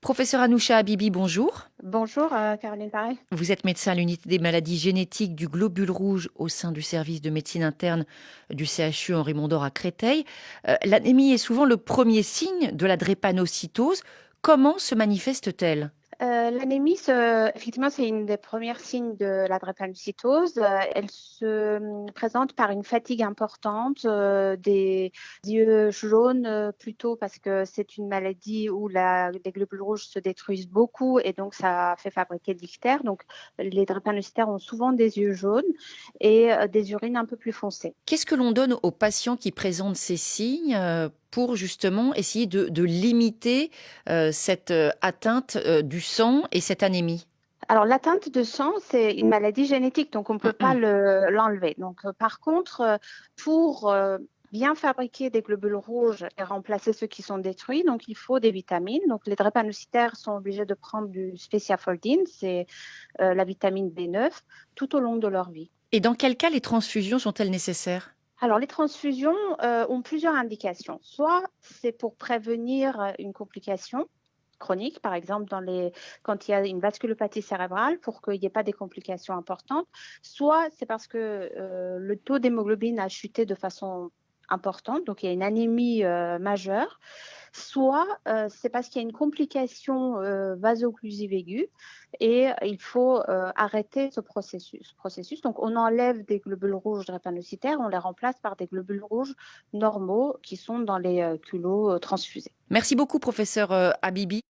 Professeur Anoucha Habibi, bonjour. Bonjour, Caroline Paré. Vous êtes médecin à l'unité des maladies génétiques du globule rouge au sein du service de médecine interne du CHU Henri Mondor à Créteil. L'anémie est souvent le premier signe de la drépanocytose. Comment se manifeste-t-elle? L'anémie, effectivement, c'est une des premiers signes de la drépanocytose. Elle se présente par une fatigue importante, des yeux jaunes plutôt parce que c'est une maladie où les globules rouges se détruisent beaucoup et donc ça fait fabriquer de l'ictère. Donc les drépanocytaires ont souvent des yeux jaunes et des urines un peu plus foncées. Qu'est-ce que l'on donne aux patients qui présentent ces signes pour justement essayer de limiter cette atteinte du sang et cette anémie? Alors, l'atteinte de sang, c'est une maladie génétique, donc on ne peut pas l'enlever. Donc, par contre, pour bien fabriquer des globules rouges et remplacer ceux qui sont détruits, donc il faut des vitamines. Donc, les drépanocytaires sont obligés de prendre du spéciafoldine, c'est la vitamine B9, tout au long de leur vie. Et dans quel cas les transfusions sont-elles nécessaires? Alors, les transfusions ont plusieurs indications. Soit c'est pour prévenir une complication chronique, par exemple quand il y a une vasculopathie cérébrale, pour qu'il n'y ait pas des complications importantes. Soit c'est parce que le taux d'hémoglobine a chuté de façon importante, donc il y a une anémie majeure. Soit c'est parce qu'il y a une complication vaso-occlusive aiguë et il faut arrêter ce processus. Donc, on enlève des globules rouges drépanocytaires, on les remplace par des globules rouges normaux qui sont dans les culots transfusés. Merci beaucoup, professeur Habibi.